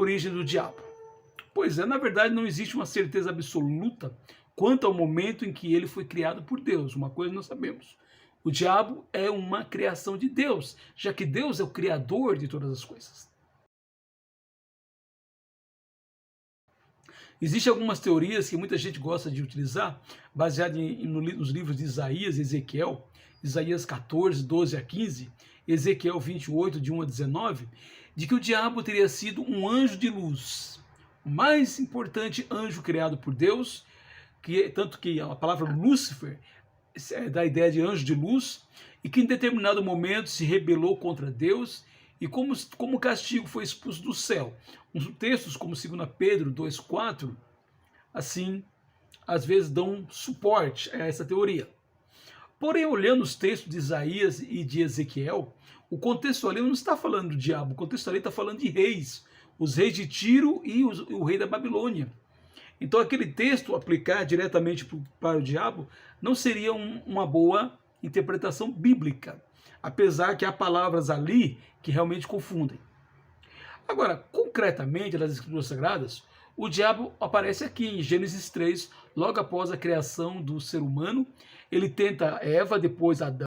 origem do diabo? Pois é, na verdade não existe uma certeza absoluta quanto ao momento em que ele foi criado por Deus. Uma coisa nós sabemos: o diabo é uma criação de Deus, já que Deus é o criador de todas as coisas. Existem algumas teorias que muita gente gosta de utilizar, baseadas nos livros de Isaías e Ezequiel, Isaías 14, 12 a 15, Ezequiel 28, de 1 a 19, de que o diabo teria sido um anjo de luz, o mais importante anjo criado por Deus, tanto que a palavra Lúcifer dá a ideia de anjo de luz, e que em determinado momento se rebelou contra Deus e como castigo foi expulso do céu. Uns textos como 2 Pedro 2,4, assim, às vezes dão suporte a essa teoria. Porém, olhando os textos de Isaías e de Ezequiel, o contexto ali não está falando do diabo, o contexto ali está falando de reis, os reis de Tiro e o rei da Babilônia. Então aquele texto aplicar diretamente para o diabo não seria uma boa interpretação bíblica, apesar que há palavras ali que realmente confundem. Agora, concretamente nas Escrituras Sagradas, o diabo aparece aqui em Gênesis 3, logo após a criação do ser humano. Ele tenta Eva, depois Adão,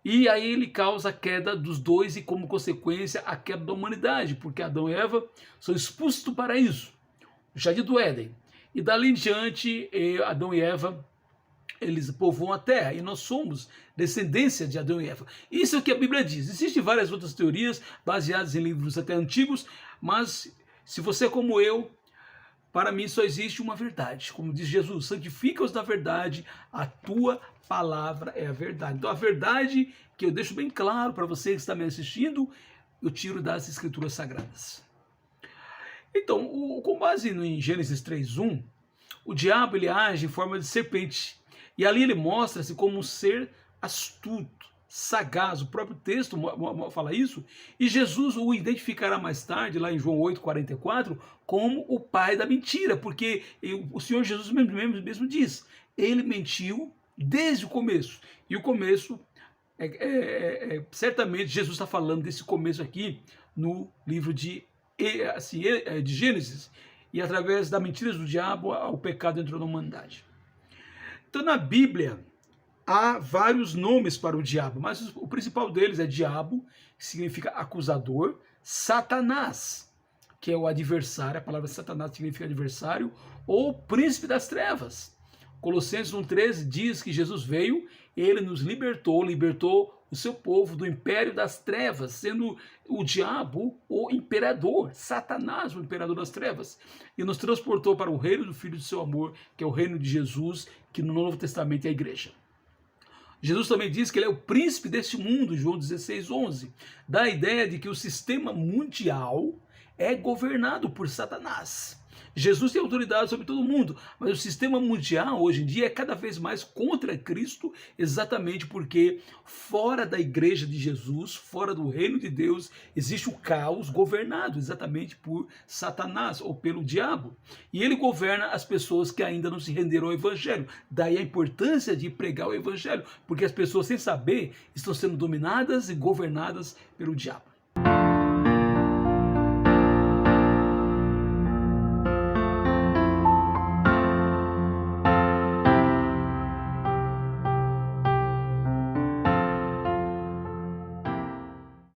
e aí ele causa a queda dos dois e, como consequência, a queda da humanidade, porque Adão e Eva são expulsos do paraíso, do jardim do Éden. E dali em diante, Adão e Eva, eles povoam a terra, e nós somos descendência de Adão e Eva. Isso é o que a Bíblia diz. Existem várias outras teorias, baseadas em livros até antigos, mas se você é como eu, para mim só existe uma verdade. Como diz Jesus: santifica-os na verdade, a tua palavra é a verdade. Então a verdade que eu deixo bem claro para você que está me assistindo, eu tiro das Escrituras Sagradas. Então, com base em Gênesis 3:1, o diabo ele age em forma de serpente. E ali ele mostra-se como um ser astuto, sagaz. O próprio texto fala isso. E Jesus o identificará mais tarde, lá em João 8,44, como o pai da mentira. Porque o Senhor Jesus mesmo diz: ele mentiu desde o começo. E o começo, certamente Jesus está falando desse começo aqui no livro de Gênesis. E através da mentira do diabo, o pecado entrou na humanidade. Então, na Bíblia, há vários nomes para o diabo, mas o principal deles é diabo, que significa acusador, Satanás, que é o adversário, a palavra Satanás significa adversário, ou príncipe das trevas. Colossenses 1,13 diz que Jesus veio, ele nos libertou o seu povo do império das trevas, sendo o diabo o imperador, Satanás o imperador das trevas, e nos transportou para o reino do Filho do seu amor, que é o reino de Jesus, que no Novo Testamento é a igreja. Jesus também diz que ele é o príncipe deste mundo, João 16,11, dá a ideia de que o sistema mundial é governado por Satanás. Jesus tem autoridade sobre todo mundo, mas o sistema mundial hoje em dia é cada vez mais contra Cristo, exatamente porque fora da igreja de Jesus, fora do reino de Deus, existe o caos governado exatamente por Satanás ou pelo diabo. E ele governa as pessoas que ainda não se renderam ao evangelho. Daí a importância de pregar o evangelho, porque as pessoas, sem saber, estão sendo dominadas e governadas pelo diabo.